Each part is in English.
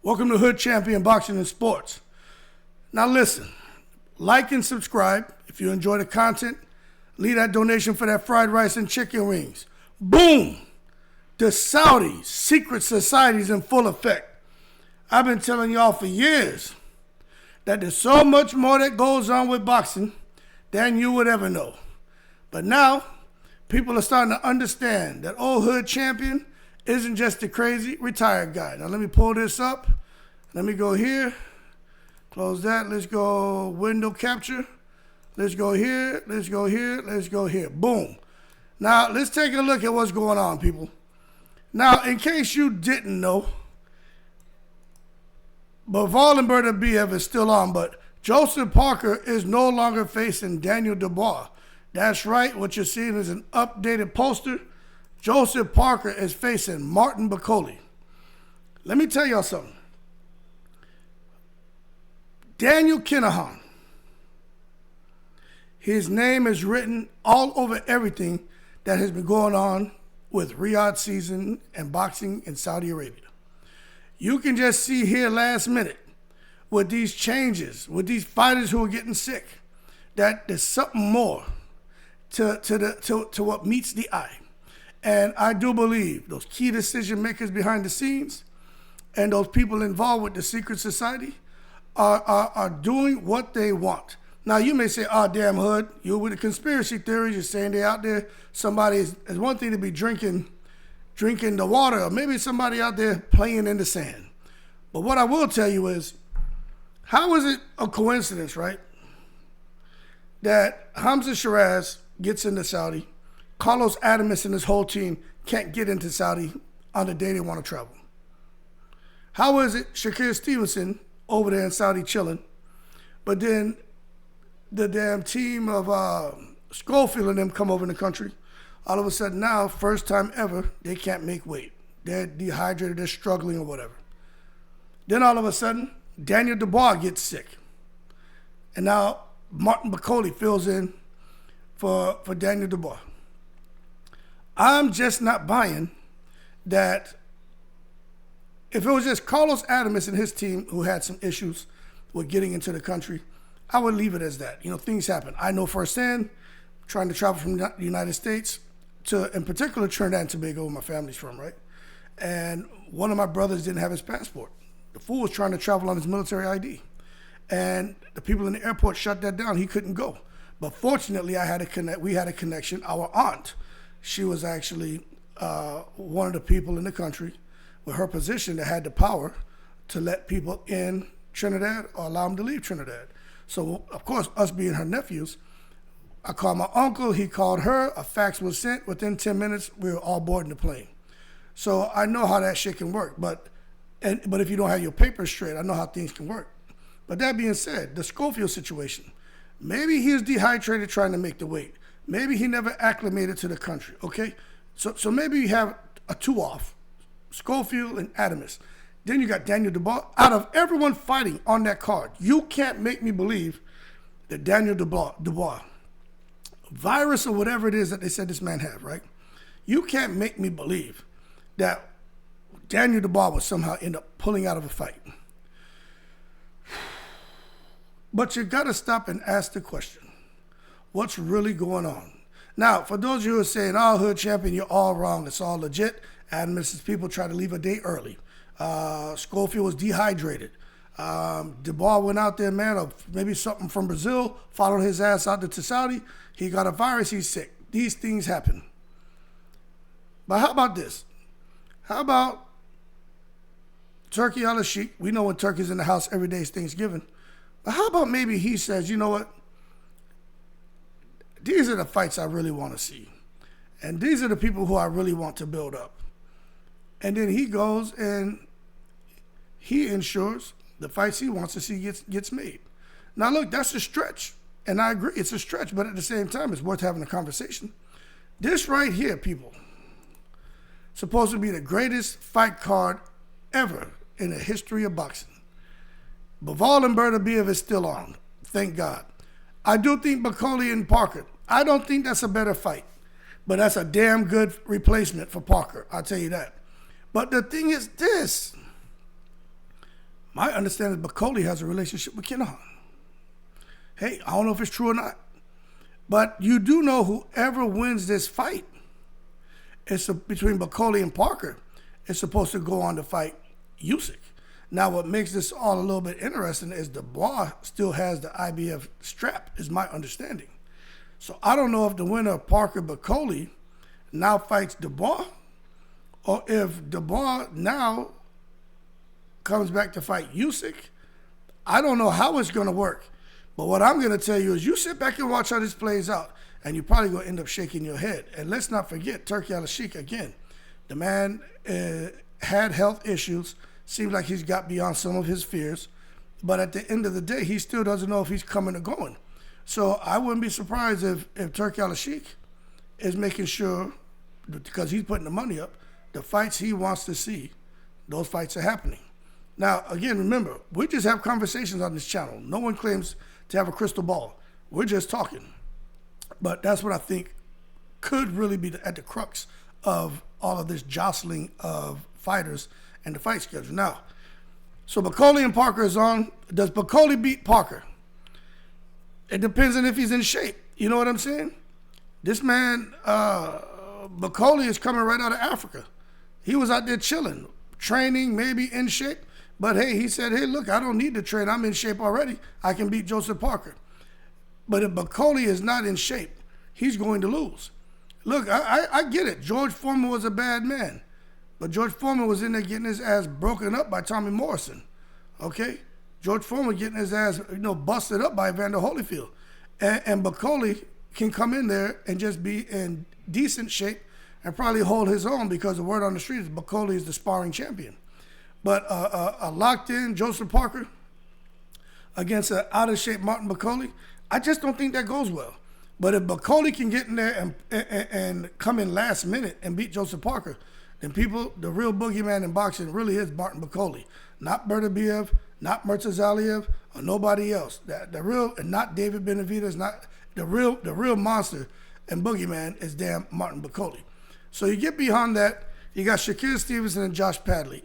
Welcome to Hood Champion Boxing and Sports. Now listen, like and subscribe if you enjoy the content. Leave that donation for that fried rice and chicken wings. Boom! The Saudi secret society is in full effect. I've been telling y'all for years that there's so much more that goes on with boxing than you would ever know. But now, people are starting to understand that old Hood Champion isn't just a crazy retired guy. Now let me pull this up. Let me go here. Close that. Let's go window capture. Let's go here. Let's go here. Let's go here. Boom. Now let's take a look at what's going on, people. Now, in case you didn't know, Bakole and Dubois is still on, but Joseph Parker is no longer facing Daniel Dubois. That's right. What you're seeing is an updated poster. Joseph Parker is facing Martin Bakole. Let me tell y'all something. Daniel Kinahan, his name is written all over everything that has been going on with Riyadh season and boxing in Saudi Arabia. You can just see here last minute with these changes, with these fighters who are getting sick, that there's something more to what meets the eye. And I do believe those key decision makers behind the scenes and those people involved with the secret society are doing what they want. Now, you may say, oh, damn, Hood, you with the conspiracy theories, you're saying they're out there. Somebody is one thing to be drinking the water, or maybe somebody out there playing in the sand. But what I will tell you is, how is it a coincidence, right, that Hamza Shiraz gets into Saudi, Carlos Adames and his whole team can't get into Saudi on the day they want to travel? How is it Shakur Stevenson over there in Saudi chilling, but then the damn team of Schofield and them come over in the country, all of a sudden now, first time ever, they can't make weight. They're dehydrated, they're struggling or whatever. Then all of a sudden, Daniel Dubois gets sick. And now Martin Bakole fills in for Daniel Dubois. I'm just not buying that. If it was just Carlos Adames and his team who had some issues with getting into the country, I would leave it as that. You know, things happen. I know firsthand, trying to travel from the United States to, in particular, Trinidad and Tobago, where my family's from, right? And one of my brothers didn't have his passport. The fool was trying to travel on his military ID. And the people in the airport shut that down. He couldn't go. But fortunately, we had a connection. Our aunt, she was actually one of the people in the country with her position that had the power to let people in Trinidad or allow them to leave Trinidad. So, of course, us being her nephews, I called my uncle, he called her, a fax was sent. Within 10 minutes, we were all boarding the plane. So I know how that shit can work, but if you don't have your papers straight, I know how things can work. But that being said, the Schofield situation, maybe he was dehydrated trying to make the weight. Maybe he never acclimated to the country, okay? So maybe you have a two off, Schofield and Adames. Then you got Daniel Dubois. Out of everyone fighting on that card, you can't make me believe that Daniel Dubois, virus or whatever it is that they said this man had, right? You can't make me believe that Daniel Dubois would somehow end up pulling out of a fight. But you got to stop and ask the question, what's really going on? Now, for those of you who are saying, oh, Hood Champion, you're all wrong, it's all legit. Adames' people tried to leave a day early. Schofield was dehydrated. Dubois went out there, man, or maybe something from Brazil, followed his ass out to Saudi. He got a virus, he's sick. These things happen. But how about this? How about Turkey al Sheikh? We know when Turkey's in the house, every day is Thanksgiving. But how about maybe he says, you know what? These are the fights I really want to see. And these are the people who I really want to build up. And then he goes and he ensures the fights he wants to see gets made. Now, look, that's a stretch. And I agree, it's a stretch. But at the same time, it's worth having a conversation. This right here, people, supposed to be the greatest fight card ever in the history of boxing. Bakole and Dubois is still on. Thank God. I do think Bakole and Parker, I don't think that's a better fight. But that's a damn good replacement for Parker. I'll tell you that. But the thing is this. My understanding is Bakole has a relationship with Kinahan. Hey, I don't know if it's true or not. But you do know whoever wins this fight, between Bakole and Parker, is supposed to go on to fight Usyk. Now, what makes this all a little bit interesting is Dubois still has the IBF strap, is my understanding. So I don't know if the winner of Parker Bakole now fights Dubois, or if Dubois now comes back to fight Usyk. I don't know how it's going to work. But what I'm going to tell you is you sit back and watch how this plays out, and you're probably going to end up shaking your head. And let's not forget, Turki Al-Sheikh, again, the man had health issues. Seems like he's got beyond some of his fears. But at the end of the day, he still doesn't know if he's coming or going. So I wouldn't be surprised if Turki Al-Sheikh is making sure, because he's putting the money up, the fights he wants to see, those fights are happening. Now, again, remember, we just have conversations on this channel. No one claims to have a crystal ball. We're just talking. But that's what I think could really be at the crux of all of this jostling of fighters and the fight schedule. Now, so Bakole and Parker is on. Does Bakole beat Parker? It depends on if he's in shape. You know what I'm saying? This man, Bakole, is coming right out of Africa. He was out there chilling, training, maybe in shape. But hey, he said, hey, look, I don't need to train. I'm in shape already. I can beat Joseph Parker. But if Bakole is not in shape, he's going to lose. Look, I get it. George Foreman was a bad man. But George Foreman was in there getting his ass broken up by Tommy Morrison. Okay? George Foreman getting his ass, busted up by Evander Holyfield. And Bakole can come in there and just be in decent shape and probably hold his own, because the word on the street is Bakole is the sparring champion. But a locked-in Joseph Parker against an out-of-shape Martin Bakole, I just don't think that goes well. But if Bakole can get in there and come in last minute and beat Joseph Parker, then the real boogeyman in boxing really is Martin Bakole. Not Bertabiev, not Murtazaliev, or nobody else. The real, and not David Benavidez, not the real monster and boogeyman is damn Martin Bakole. So you get behind that, you got Shakur Stevenson and Josh Padley.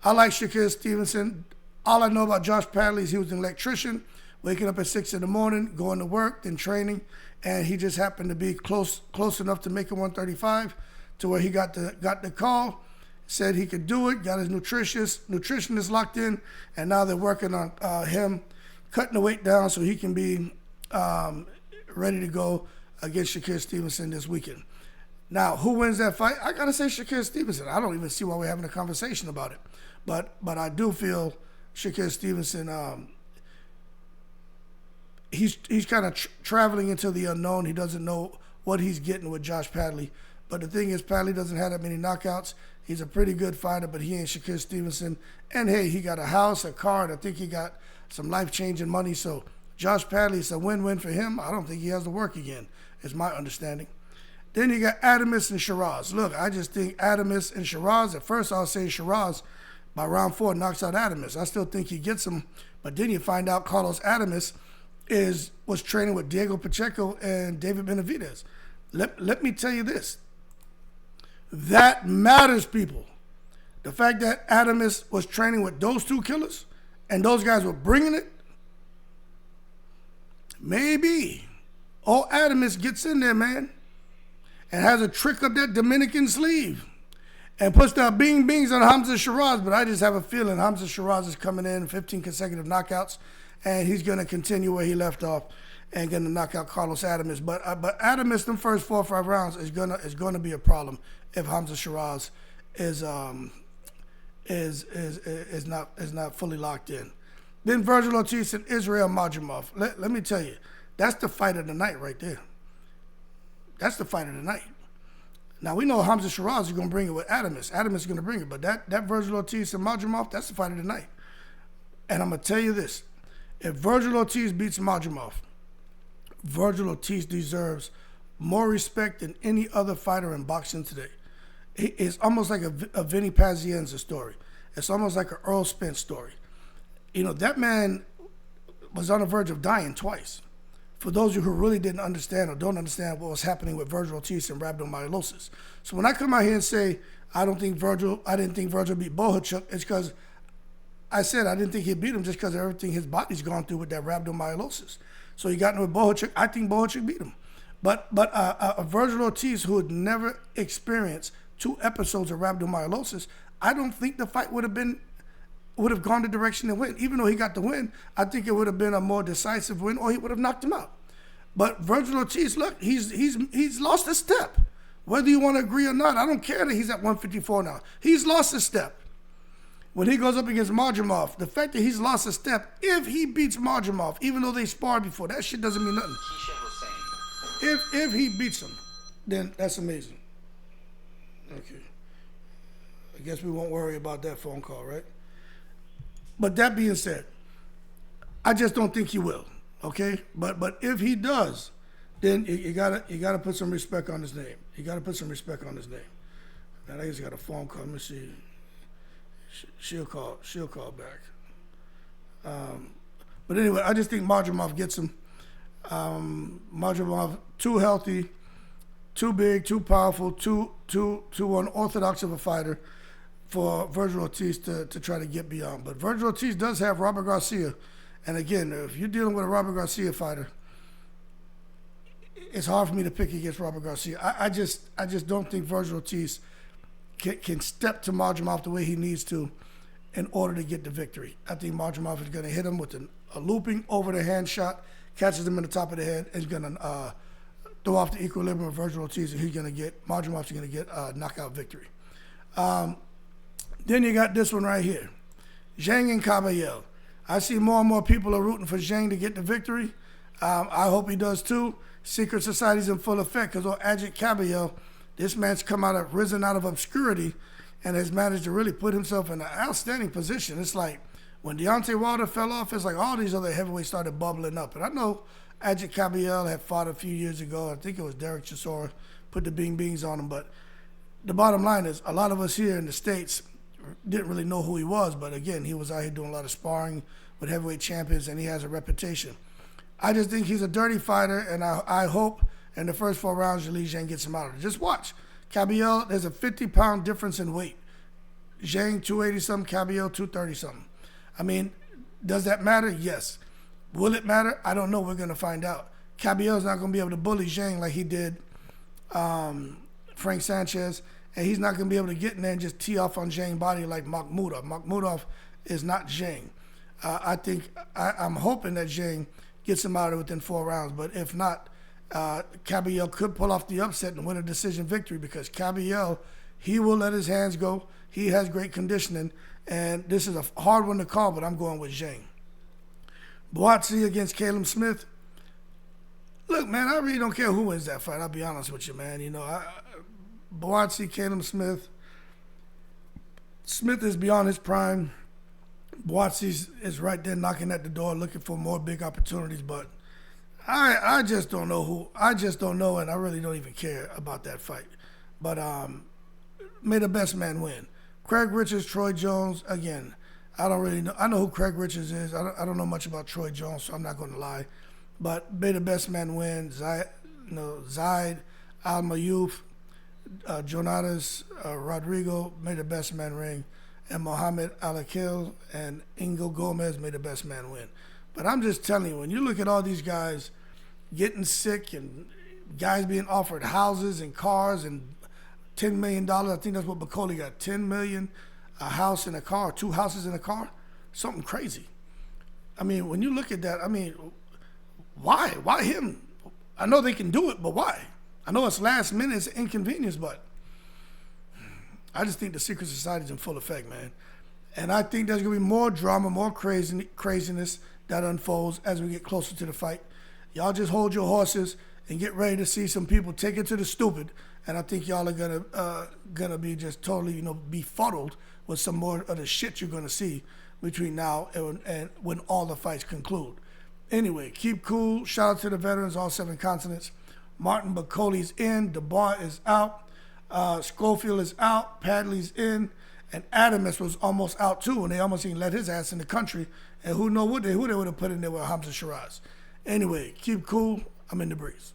I like Shakur Stevenson. All I know about Josh Padley is he was an electrician, waking up at 6 in the morning, going to work, then training, and he just happened to be close enough to make it 135 to where he got the call, said he could do it, got his nutritionist locked in, and now they're working on him cutting the weight down so he can be ready to go against Shakur Stevenson this weekend. Now, who wins that fight? I got to say Shakur Stevenson. I don't even see why we're having a conversation about it. But I do feel Shakur Stevenson, he's kind of traveling into the unknown. He doesn't know what he's getting with Josh Padley. But the thing is, Padley doesn't have that many knockouts. He's a pretty good fighter, but he ain't Shakur Stevenson. And hey, he got a house, a car, and I think he got some life-changing money. So Josh Padley, it's a win-win for him. I don't think he has to work again, is my understanding. Then you got Adames and Shiraz. Look, I just think Adames and Shiraz, at first I'll say Shiraz by round 4 knocks out Adames. I still think he gets him, but then you find out Carlos Adames was training with Diego Pacheco and David Benavidez. Let me tell you this. That matters, people. The fact that Adames was training with those two killers and those guys were bringing it, maybe. Oh, Adames gets in there, man, and has a trick up that Dominican sleeve and puts the bing-bings on Hamza Shiraz. But I just have a feeling Hamza Shiraz is coming in 15 consecutive knockouts, and he's going to continue where he left off and going to knock out Carlos Adames. But Adames, them first 4 or 5 rounds is gonna be a problem if Hamza Shiraz is not fully locked in. Then Virgil Ortiz and Israel Madrimov. Let me tell you, that's the fight of the night right there. That's the fight of the night. Now, we know Hamza Shiraz is going to bring it with Adames. Adames is going to bring it. But that Virgil Ortiz and Madrimov, that's the fight of the night. And I'm going to tell you this. If Virgil Ortiz beats Madrimov, Virgil Ortiz deserves more respect than any other fighter in boxing today. It's almost like a Vinny Pazienza story. It's almost like an Earl Spence story. That man was on the verge of dying twice. For those of you who really didn't understand or don't understand what was happening with Virgil Ortiz and rhabdomyolysis. So when I come out here and say I didn't think Virgil beat Bohachuk, it's because I said I didn't think he'd beat him just because of everything his body's gone through with that rhabdomyolysis. So he got into with Bohachuk. I think Bohachuk beat him. But Virgil Ortiz, who had never experienced 2 episodes of rhabdomyolysis, I don't think the fight would have gone the direction it went. Even though he got the win, I think it would have been a more decisive win, or he would have knocked him out. But Virgil Ortiz, look, he's lost a step. Whether you want to agree or not, I don't care that he's at 154 now. He's lost a step. When he goes up against Marjamov, the fact that he's lost a step, if he beats Marjamov, even though they sparred before, that shit doesn't mean nothing. If he beats him, then that's amazing. Okay. I guess we won't worry about that phone call, right? But that being said, I just don't think he will. Okay? But if he does, then you gotta put some respect on his name. You gotta put some respect on his name. Man, I just got a phone call. Let me see. She'll call back. But anyway, I just think Marjamov gets him. Marjamov too healthy, too big, too powerful, too unorthodox of a fighter for Virgil Ortiz to try to get beyond. But Virgil Ortiz does have Robert Garcia, and again, if you're dealing with a Robert Garcia fighter, it's hard for me to pick against Robert Garcia. I just don't think Virgil Ortiz can step to Marjamov the way he needs to in order to get the victory. I think Marjamov is going to hit him with a looping over the hand shot, catches him in the top of the head, and is going to throw off the equilibrium of Virgil Ortiz, and Marjamov's going to get a knockout victory. Then you got this one right here, Zhang and Caballero. I see more and more people are rooting for Zhang to get the victory. I hope he does too. Secret Society's in full effect because Ajit Caballero, this man's risen out of obscurity and has managed to really put himself in an outstanding position. It's like when Deontay Wilder fell off, it's like all these other heavyweights started bubbling up. And I know Ajit Caballero had fought a few years ago. I think it was Derek Chisora, put the bing-bings on him. But the bottom line is a lot of us here in the States didn't really know who he was. But again, he was out here doing a lot of sparring with heavyweight champions, and he has a reputation. I just think he's a dirty fighter, and I hope in the first 4 rounds, Li Zhang gets him out of it. Just watch. Caballero, there's a 50-pound difference in weight. Zhang, 280-something, Caballero, 230-something. I mean, does that matter? Yes. Will it matter? I don't know. We're going to find out. Caballero's not going to be able to bully Zhang like he did Frank Sanchez, and he's not going to be able to get in there and just tee off on Zhang's body like Makhmudov. Makhmudov is not Zhang. I'm hoping that Zhang gets him out of it within 4 rounds, but if not, Caballero could pull off the upset and win a decision victory because Caballero, he will let his hands go. He has great conditioning, and this is a hard one to call, but I'm going with Zhang. Boatsi against Caleb Smith. Look, man, I really don't care who wins that fight. I'll be honest with you, man. You know, Boatsi, Caleb Smith. Smith is beyond his prime. Boatsi is right there knocking at the door, looking for more big opportunities, but I just don't know who. I just don't know, and I really don't even care about that fight. But may the best man win. Craig Richards, Troy Jones. Again, I don't really know. I know who Craig Richards is. I don't know much about Troy Jones, so I'm not going to lie. But may the best man win. Zaid Al-Mayouf, Jonatas Rodrigo, may the best man ring. And Mohamed Alakil and Ingo Gomez, may the best man win. But I'm just telling you, when you look at all these guys getting sick and guys being offered houses and cars and $10 million, I think that's what Bakole got, $10 million, a house and a car, 2 houses and a car, something crazy. I mean, when you look at that, I mean, why? Why him? I know they can do it, but why? I know it's last minute, it's inconvenience, but I just think the secret society is in full effect, man. And I think there's going to be more drama, more craziness that unfolds as we get closer to the fight. Y'all just hold your horses and get ready to see some people take it to the stupid. And I think y'all are gonna be just totally, befuddled with some more of the shit you're gonna see between now and when all the fights conclude. Anyway, keep cool. Shout out to the veterans, all 7 continents. Martin Bakole's in. Dubois is out. Schofield is out. Padley's in. And Adamus was almost out too, and they almost even let his ass in the country. And who they would have put in there with Hamza Shiraz. Anyway, keep cool. I'm in the breeze.